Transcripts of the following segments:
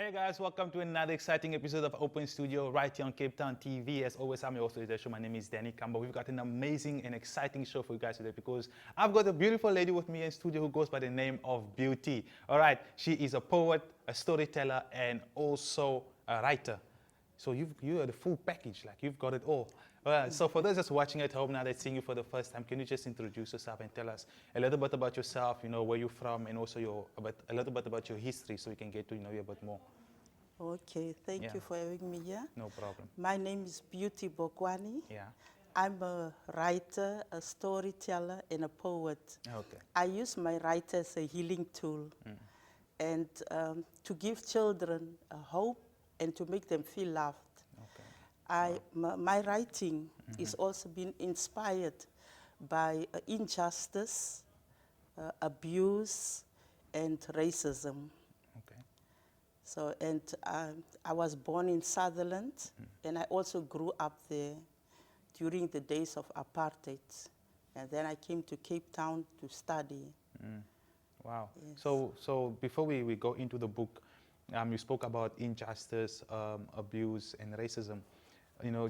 Hey guys, welcome to another exciting episode of Open Studio right here on Cape Town TV. As always, I'm your host of the show. My name is Danny Kamba. We've got an amazing and exciting show for you guys today because I've got a beautiful lady with me in studio who goes by the name of Beauty. All right, she is a poet, a storyteller, and also a writer. So you are the full package, like you've got it all. So for those that's watching at home now that's seeing you for the first time, can you just introduce yourself and tell us a little bit about yourself, where you're from, and also a little bit about your history so we can get to know you a bit more. Okay, thank you for having me here. No problem. My name is Beauty Bokwani. Yeah. I'm a writer, a storyteller, and a poet. Okay. I use my writer as a healing tool and to give children a hope and to make them feel loved. Okay. My writing is also been inspired by injustice, abuse, and racism. Okay. So, and I was born in Sutherland, and I also grew up there during the days of apartheid. And then I came to Cape Town to study. Wow. Yes. So before we go into the book, you spoke about injustice, abuse, and racism.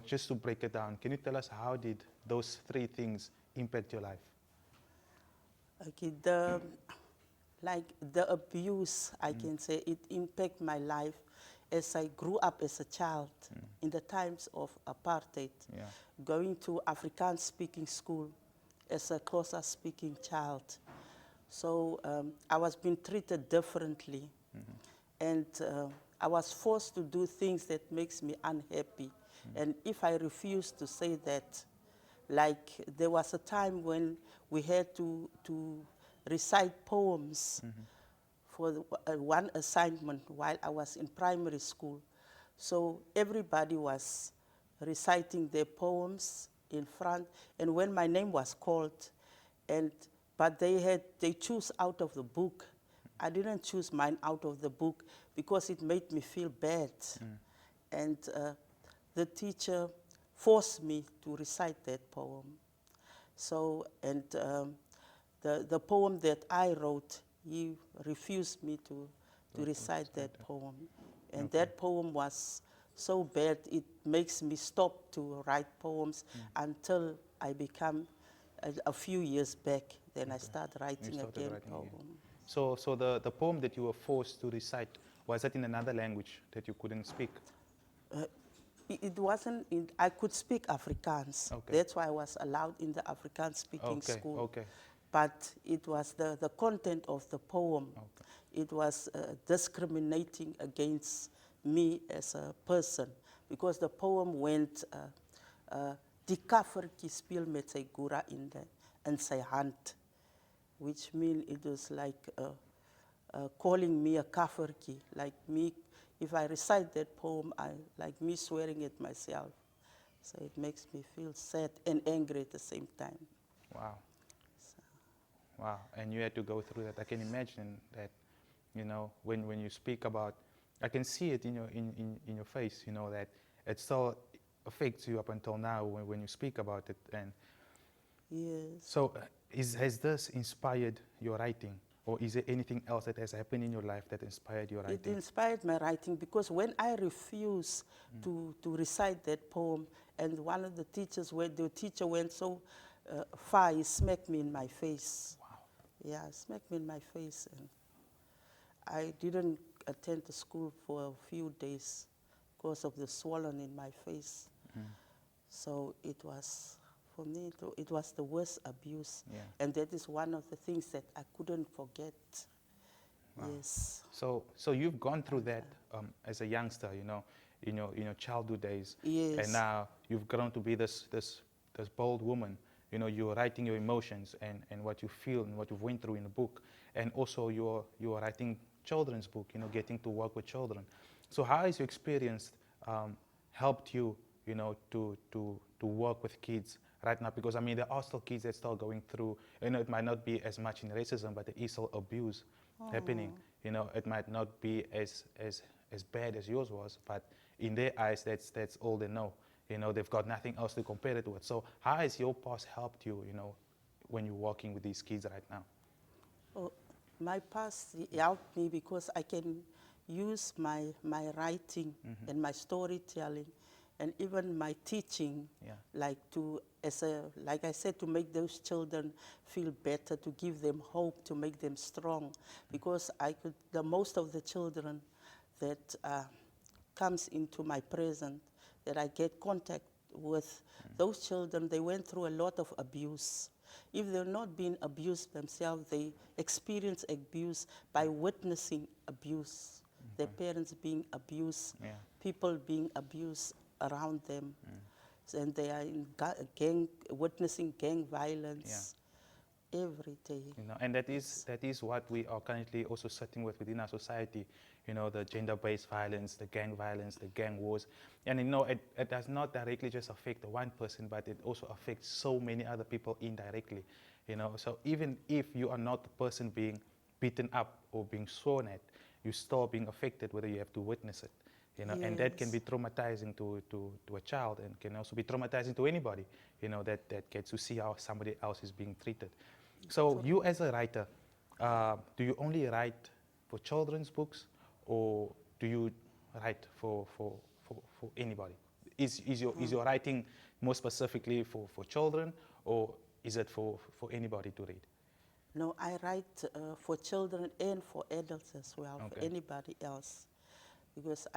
Just to break it down, can you tell us how did those three things impact your life? Okay, the abuse, I can say, it impacted my life as I grew up as a child in the times of apartheid, going to Afrikaans-speaking school as a Xhosa-speaking child. So I was being treated differently, and I was forced to do things that makes me unhappy. And if I refused to say that, like there was a time when we had to recite poems for one assignment while I was in primary school. So everybody was reciting their poems in front, and when my name was called, but they choose out of the book. I didn't choose mine out of the book because it made me feel bad. And the teacher forced me to recite that poem. So, and the poem that I wrote, he refused me to recite that poem. And that poem was so bad, it makes me stop to write poems until I become, a few years back, then I start writing again poem. So the poem that you were forced to recite, was that in another language that you couldn't speak? It wasn't, I could speak Afrikaans. Okay. That's why I was allowed in the Afrikaans-speaking school. Okay. But it was the content of the poem. Okay. It was discriminating against me as a person, because the poem went, die kaffertjie speel met sy gura in sy hand, which means it was like calling me a kaffertjie, like me. If I recite that poem, I like me swearing at myself. So it makes me feel sad and angry at the same time. Wow. Wow, and you had to go through that. I can imagine that, when you speak about, I can see it in your face, that it still affects you up until now when you speak about it. And yes. So has this inspired your writing? Or is there anything else that has happened in your life that inspired your writing? It inspired my writing because when I refused to recite that poem, and one of the teachers, where the teacher went so far, he smacked me in my face. Wow. Yeah, smacked me in my face. And I didn't attend the school for a few days because of the swollen in my face. So it was, for me, it was the worst abuse. Yeah. And that is one of the things that I couldn't forget. Wow. Yes. So you've gone through that as a youngster, in your childhood days. Yes. And now you've grown to be this bold woman. You're writing your emotions and what you feel and what you've went through in a book. And also you're writing children's book, getting to work with children. So how has your experience helped you, to work with kids right now? Because there are still kids that still going through, it might not be as much in racism, but there is still abuse happening. It might not be as bad as yours was, but in their eyes, that's all they know. They've got nothing else to compare it with. So how has your past helped you, when you're working with these kids right now? Oh, my past helped me because I can use my writing and my storytelling and even my teaching, like like I said, to make those children feel better, to give them hope, to make them strong, because most of the children that comes into my presence, that I get contact with, those children, they went through a lot of abuse. If they're not being abused themselves, they experience abuse by witnessing abuse. Their parents being abused, people being abused around them, and they are witnessing gang violence every day. And that is what we are currently also sitting with within our society. The gender-based violence, the gang violence, the gang wars, and it does not directly just affect the one person, but it also affects so many other people indirectly. So even if you are not the person being beaten up or being sworn at, you're still being affected whether you have to witness it. And that can be traumatizing to a child, and can also be traumatizing to anybody, that gets to see how somebody else is being treated. So you as a writer, do you only write for children's books, or do you write for anybody? Is your writing more specifically for children, or is it for anybody to read? No, I write for children and for adults as well, for anybody else. Because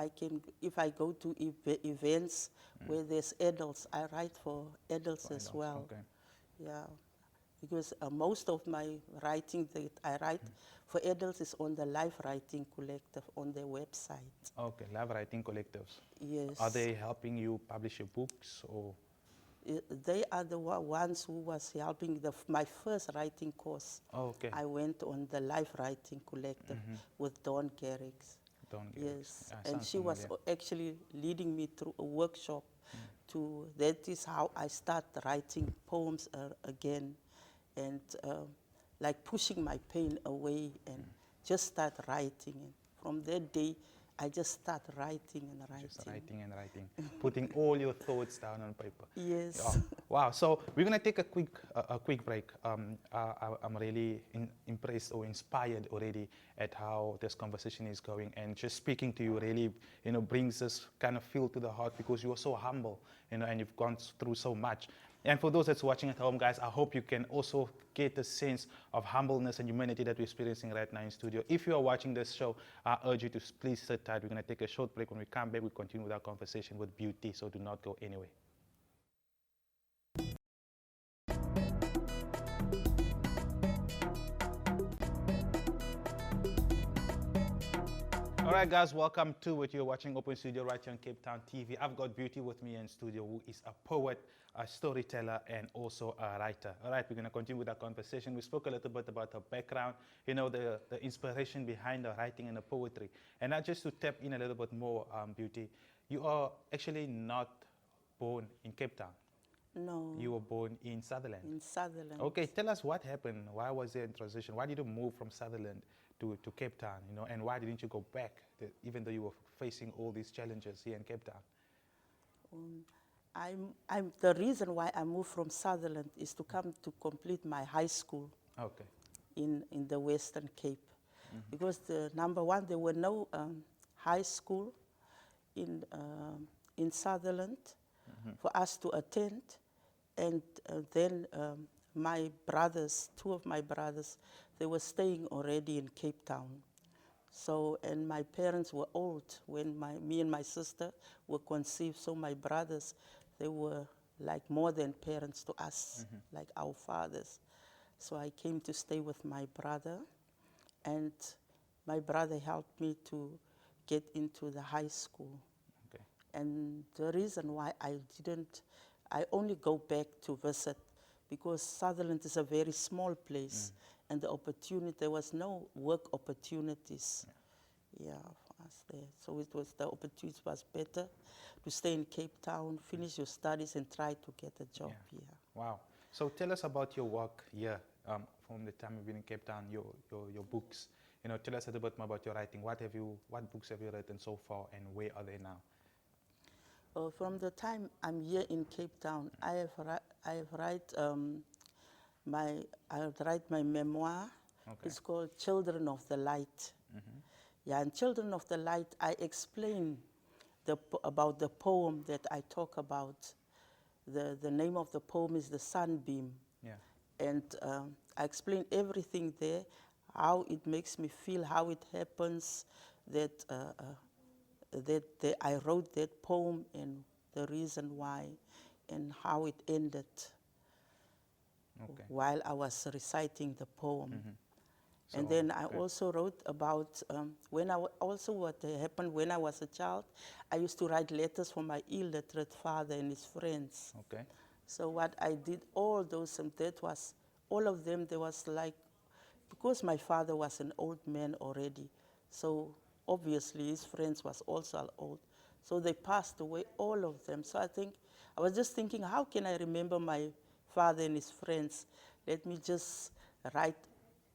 if I go to events where there's adults, I write for adults as well. Yeah, because most of my writing that I write for adults is on the Life Writing Collective on their website. Okay, Life Writing Collectives. Yes. Are they helping you publish your books, or? They are the ones who was helping my first writing course. I went on the Life Writing Collective with Dawn Garrix. Yes, and she was actually leading me through a workshop. That is how I start writing poems again, and like pushing my pain away and just start writing. And from that day, I just start writing and writing. Just writing and writing, putting all your thoughts down on paper. Yes. Oh, wow. So we're gonna take a quick break. I'm really impressed or inspired already at how this conversation is going, and just speaking to you really, brings this kind of feel to the heart, because you are so humble, and you've gone through so much. And for those that's watching at home, guys, I hope you can also get a sense of humbleness and humanity that we're experiencing right now in studio. If you are watching this show, I urge you to please sit tight. We're going to take a short break. When we come back, we'll continue with our conversation with Beauty, so do not go anywhere. All right, guys, welcome to what you're watching Open Studio right here on Cape Town TV. I've got Beauty with me in studio, who is a poet, a storyteller, and also a writer. All right, we're going to continue with our conversation. We spoke a little bit about her background, the inspiration behind her writing and the poetry. And now just to tap in a little bit more, Beauty, you are actually not born in Cape Town. No. You were born in Sutherland. In Sutherland. Okay, tell us what happened. Why was there a transition? Why did you move from Sutherland to Cape Town, and why didn't you go back, even though you were facing all these challenges here in Cape Town? The reason why I moved from Sutherland is to come to complete my high school in the Western Cape. Because number one, there were no high school in Sutherland for us to attend. And then my brothers, two of my brothers, they were staying already in Cape Town. So, and my parents were old when me and my sister were conceived. So my brothers, they were like more than parents to us, like our fathers. So I came to stay with my brother, and my brother helped me to get into the high school. Okay. And the reason why I only go back to visit, because Sutherland is a very small place, and there was no work opportunities. Yeah, for us there. So the opportunity was better to stay in Cape Town, finish your studies, and try to get a job here. Wow. So tell us about your work here, from the time you've been in Cape Town, your books. Tell us a little bit more about your writing. What books have you written so far, and where are they now? From the time I'm here in Cape Town, I write my memoir. Okay. It's called Children of the Light. Yeah, in Children of the Light, I explain about the poem that I talk about. The name of the poem is The Sunbeam. Yeah. And I explain everything there, how it makes me feel, how it happens, that, I wrote that poem and the reason why, and how it ended Okay. while I was reciting the poem. And So, then I yeah. also wrote about also what happened when I was a child. I used to write letters for my illiterate father and his friends. Okay. So what I did, all those, and that was, all of them, there was like, because my father was an old man already, so obviously his friends was also old. So they passed away, all of them. So I was just thinking, how can I remember my father and his friends? Let me just write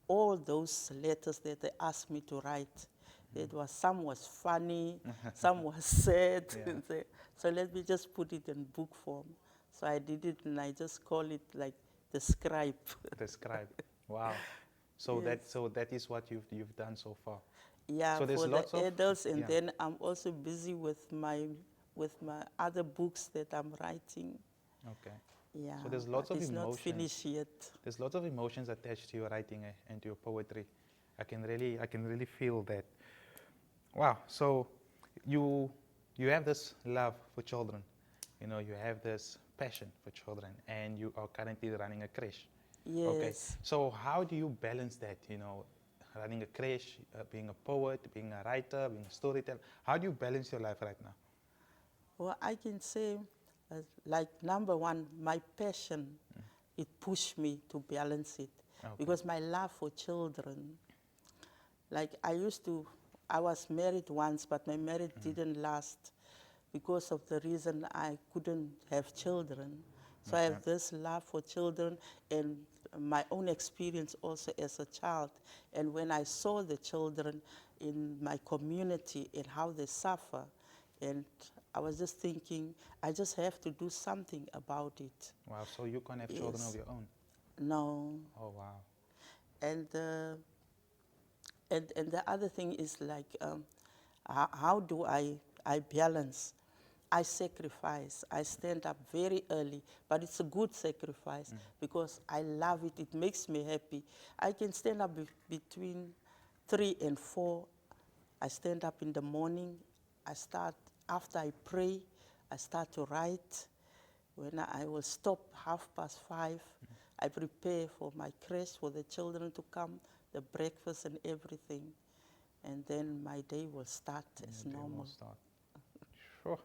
all those letters that they asked me to write. Some was funny, some was sad. Yeah. So let me just put it in book form. So I did it, and I just call it like the scribe. Describe. Wow. Yes. So that is what you've done so far. Yeah, So there's for the lots of, adults, and yeah. then I'm also busy with my other books that I'm writing. Okay. Yeah, So there's but lots of it's not emotions. finished yet. There's lots of emotions attached to your writing and to your poetry. I can really feel that. Wow. So you you have this love for children. You know, you have this passion for children, and you are currently running a creche. Okay. Yes. So how do you balance that? You know, running a creche, being a poet, being a writer, being a storyteller. How do you balance your life right now? Well, I can say, like, number one, my passion, it pushed me to balance it. Okay. Because my love for children, like, I was married once, but my marriage didn't last because of the reason I couldn't have children. So I Okay. have this love for children and my own experience also as a child. And when I saw the children in my community and how they suffer, and I was just thinking, I just have to do something about it. Wow. So you can't have children of Yes. your own. No. Oh wow. And and the other thing is like, how do I balance? I sacrifice. I stand up very early, but it's a good sacrifice because I love it. It makes me happy. I can stand up between 3 and 4. I stand up in the morning. I start, after I pray, I start to write. When I will stop 5:30, I prepare for my creche, for the children to come, the breakfast and everything. And then my day will start as They will normal. start. Sure.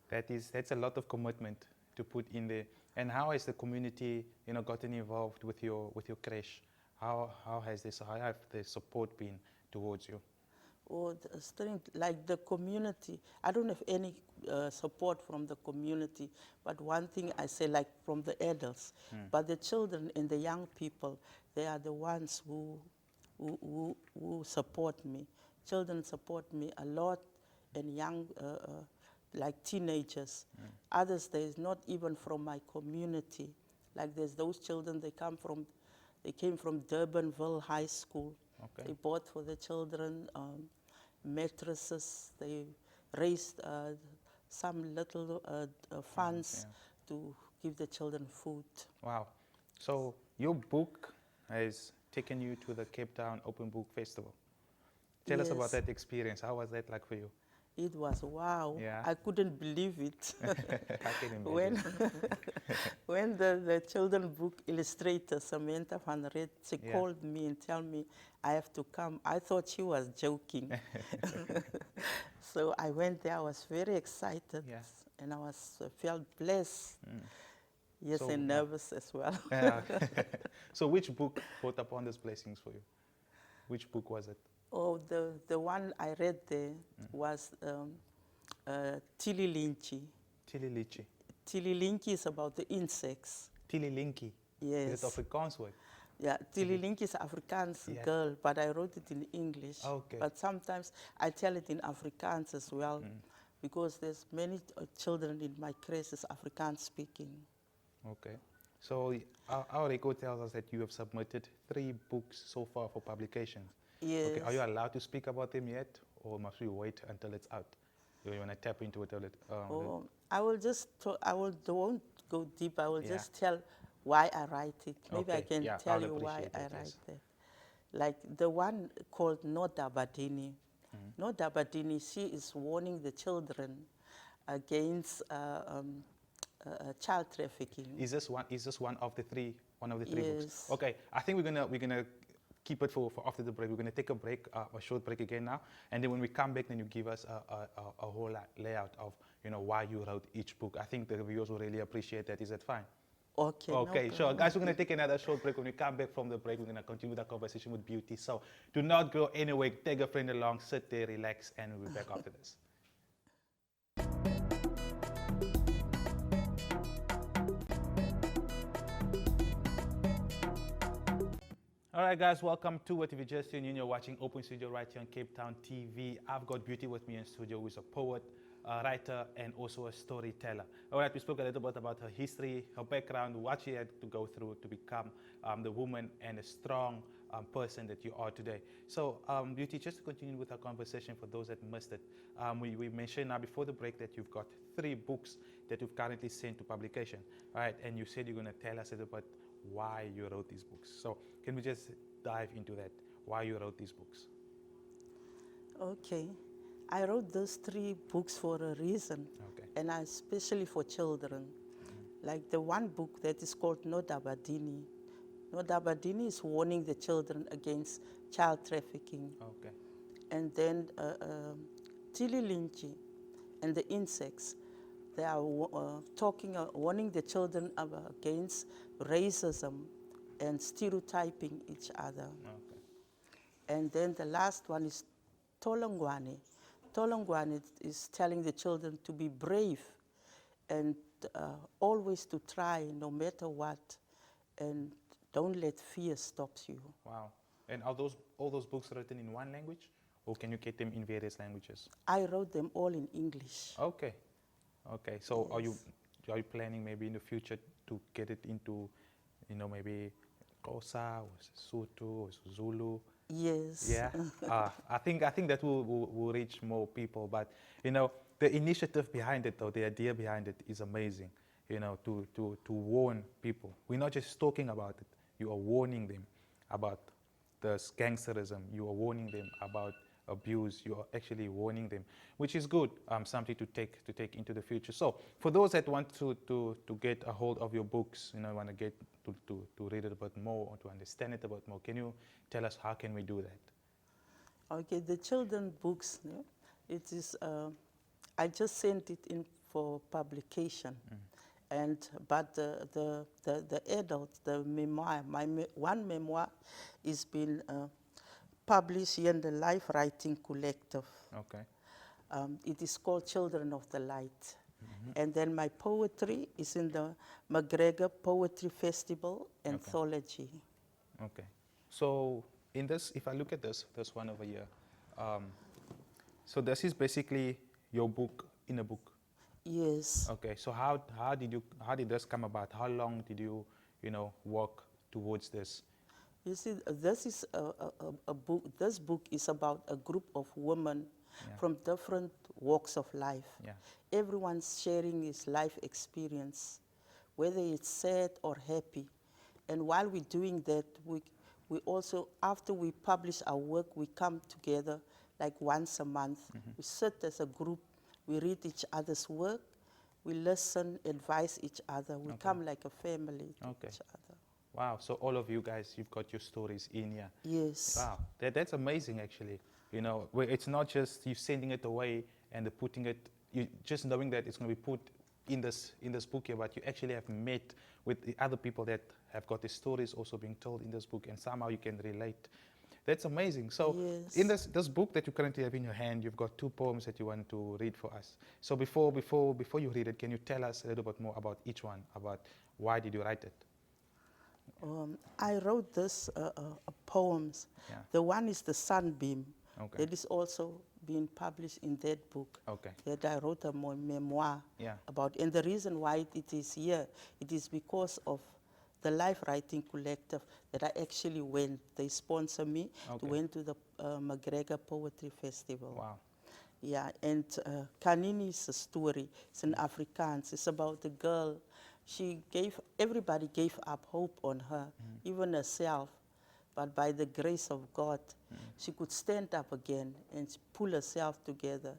That's a lot of commitment to put in there. And how has the community, you know, gotten involved with your creche? How have the support been towards you? Or the strength, like the community. I don't have any support from the community, but one thing I say, like from the adults, but the children and the young people, they are the ones who support me. Children support me a lot, and young, like teenagers. Others, there is not even from my community. Like there's those children, they came from Durbanville High School. Okay. They bought for the children mattresses. They raised some little funds Yeah. to give the children food. Wow. So your book has taken you to the Cape Town Open Book Festival. Tell us about Yes, that experience. How was that like for you? it was wow. Yeah. I couldn't believe it. I can when imagine. when the children book illustrator Samantha van Red, she Yeah. called me and tell me I have to come. I thought she was joking. So I went there. I was very excited, Yeah. and felt blessed. Yes, So and yeah. nervous as well. So which book brought upon these blessings for you? Which book was it? Oh, the one I read there was Tililinchi. Tililichi. Tililinchi is about the insects. Tililinki. Is it Yes. Afrikaans word? Yeah, Tililinki is Afrikaans Yeah. girl, but I wrote it in English. Okay. But sometimes I tell it in Afrikaans as well, because there's many children in my class is Afrikaans speaking. Okay. So our record tells us that you have submitted 3 books so far for publications. Yes. Okay, are you allowed to speak about them yet, or must we wait until it's out? You want to tap into it a little? I will just, won't go deep. I will Yeah. just tell why I write it. Maybe I Okay, can yeah, tell I'll you why appreciate I that, write yes. that. Like the one called Noda Badini. Noda Badini, she is warning the children against child trafficking. Is this one? Is this one of the three? One of the three books? Yes. Okay, I think we're gonna keep it for after the break. We're gonna take a break, a short break again now, and then when we come back, then you give us a whole layout of why you wrote each book. I think the viewers will really appreciate that. Is that fine? Okay, no Okay, sure. problem. Guys, we're going to take another short break. When we come back from the break, we're going to continue the conversation with Beauty. So do not go anywhere. Take a friend along, sit there, relax, and we'll be back after this. All right, guys, welcome to what if you just tuned in. You're watching Open Studio right here on Cape Town TV. I've got Beauty with me in studio, who is a poet, a writer, and also a storyteller. All right, we spoke a little bit about her history, her background, what she had to go through to become the woman and a strong person that you are today. So, Beauty, just to continue with our conversation for those that missed it, we mentioned now before the break that you've got 3 books that you've currently sent to publication. All right, and you said you're going to tell us a little bit why you wrote these books. So can we just dive into that, why you wrote these books? Okay. I wrote those 3 books for a reason, Okay. and especially for children. Like the one book that is called No Dabadini. No Dabadini is warning the children against child trafficking. Okay. And then Tililinchi and the insects, they are warning the children against racism and stereotyping each other. Okay. And then the last one is Tolongwane. Tolongwane is telling the children to be brave and always to try no matter what, and don't let fear stop you. Wow. And are all those books written in one language, or can you get them in various languages? I wrote them all in English. Okay. Okay. So Yes. are you planning maybe in the future to get it into, maybe Xhosa or Sotho or Zulu? Yes. Yeah, I think that will reach more people. But the initiative behind it, though, the idea behind it is amazing. To warn people. We're not just talking about it. You are warning them about this gangsterism. You are warning them about abuse. You are actually warning them, which is good. Something to take into the future. So for those that want to get a hold of your books, want to get to read it a bit more or to understand it a bit more, can you tell us how can we do that? Okay, the children books, it is, I just sent it in for publication. But the adult, the memoir, one memoir is been published here in the Life Writing Collective. Okay. It is called Children of the Light. And then my poetry is in the McGregor Poetry Festival anthology. Okay. So in this, if I look at this one over here, so this is basically your book in a book. Yes. Okay. So how did this come about? How long did you work towards this? You see, this is a book. This book is about a group of women from different walks of life. Yeah. Everyone's sharing his life experience, whether it's sad or happy. And while we're doing that, we also, after we publish our work, we come together like once a month. We sit as a group, we read each other's work, we listen, advise each other. We come like a family to each other. Wow. So all of you guys, you've got your stories in here. Yes. Wow. That's amazing, actually. Where it's not just you sending it away and putting it, you just knowing that it's going to be put in this book here, but you actually have met with the other people that have got the stories also being told in this book, and somehow you can relate. That's amazing. So in this book that you currently have in your hand, you've got 2 poems that you want to read for us. So before you read it, can you tell us a little bit more about each one, about why did you write it? I wrote this poems. Yeah. The one is The Sunbeam. Okay. That is also being published in that book. Okay. That I wrote a memoir Yeah. about. And the reason why it is here, it is because of the Life Writing Collective that I actually went. They sponsor me to went to the McGregor Poetry Festival. Wow. Yeah, and Kanini's story, it's in Afrikaans. It's about a girl. Everybody gave up hope on her, even herself. But by the grace of God, she could stand up again and pull herself together.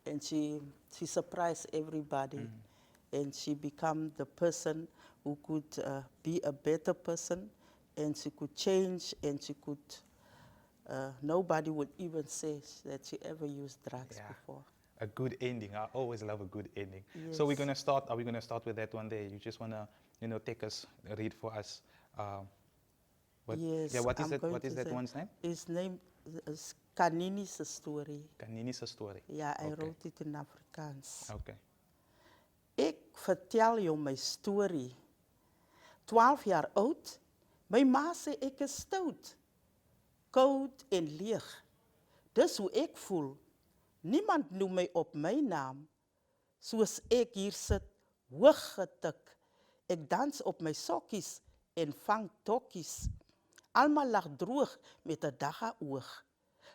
And she surprised everybody. And she became the person who could be a better person. And she could change, and she could, nobody would even say that she ever used drugs before. A good ending. I always love a good ending. Yes. So are we going to start with that one day? You just want to, take us, read for us. Yes. Yeah, what is I'm that say one's name? His name is Kanini's story. Kanini's story. Ja, I wrote it in Afrikaans. Okay. Ek vertel jou my storie. 12 jaar oud, my ma sê ek is stout, koud en leeg. Dis hoe ek voel. Niemand noem my op my naam. Soos ek hier sit, hoog getik. Ek dans op my sokkies en vang tokkies. Almal lag droog met 'n dagga oog.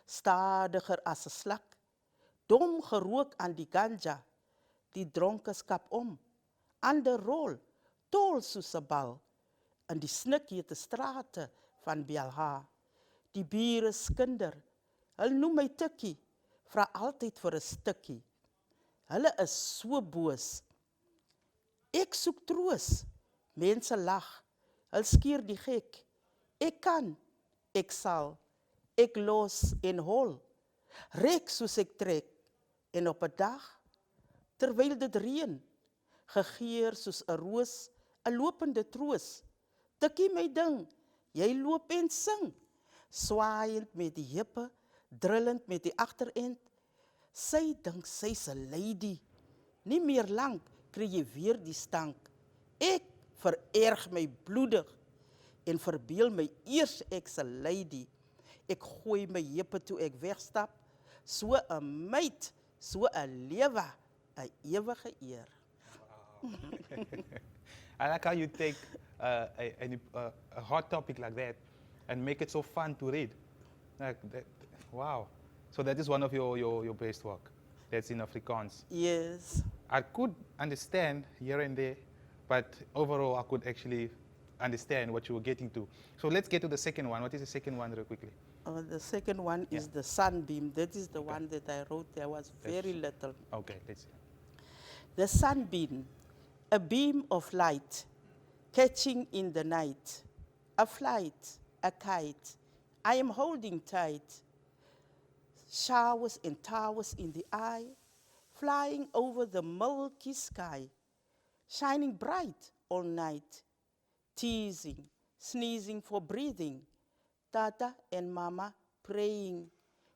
Stadiger as 'n slak. Dom gerook aan die ganja. Die dronkes kap om. Ander rol, tol soos 'n bal. In die snikhete strate van Belha. Die bure skinder. Hulle noem my tikkie. Vra altyd vir 'n stukkie. Hulle is so boos. Ek soek troos. Mense lag. Hulle skeer die gek. Ek kan, ek sal. Ek los en hol. Rek soos ek trek. En op 'n dag, terwyl dit reën, gegeur soos 'n roos, 'n lopende troos. Tikkie my ding, jy loop en sing. Swaaiend met die heupe, drillend met die agterend. Sy dink sy's 'n lady. Nie meer lank kry jy weer die stank. Ek vererg my bloedig en verbeel my eers ek's 'n lady. Ek gooi my heupe toe ek wegstap. So 'n meid, so 'n lewe, 'n ewige eer. I like how you take a hot topic like that and make it so fun to read. Like that, wow. So that is one of your best work. That's in Afrikaans. Yes. I could understand here and there, but overall I could actually understand what you were getting to. So let's get to the second one. What is the second one real quickly? The second one is the sunbeam. That is the one that I wrote. There was very little. Okay, let's see. The sunbeam, a beam of light, catching in the night, a flight, a kite, I am holding tight. Showers and towers in the eye, flying over the milky sky, shining bright all night, teasing, sneezing for breathing, Tata and Mama praying,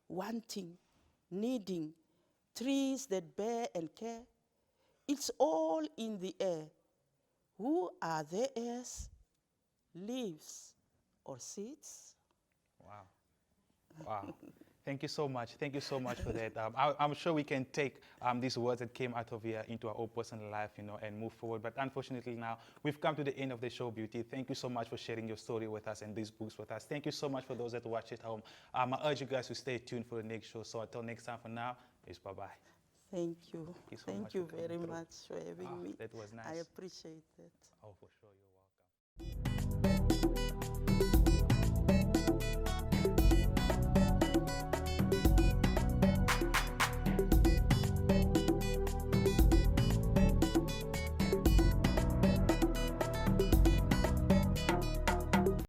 wanting, needing, trees that bear and care. It's all in the air. Who are they as? Leaves or seeds? Wow. Wow. Thank you so much. Thank you so much for that. I'm sure we can take these words that came out of here into our own personal life, and move forward. But unfortunately now, we've come to the end of the show, Beauty. Thank you so much for sharing your story with us and these books with us. Thank you so much for those that watch at home. I urge you guys to stay tuned for the next show. So until next time, for now, it's bye-bye. Thank you. Thank you so much Thank you for coming very through. much for having me. That was nice. I appreciate it. Oh, for sure. You're welcome.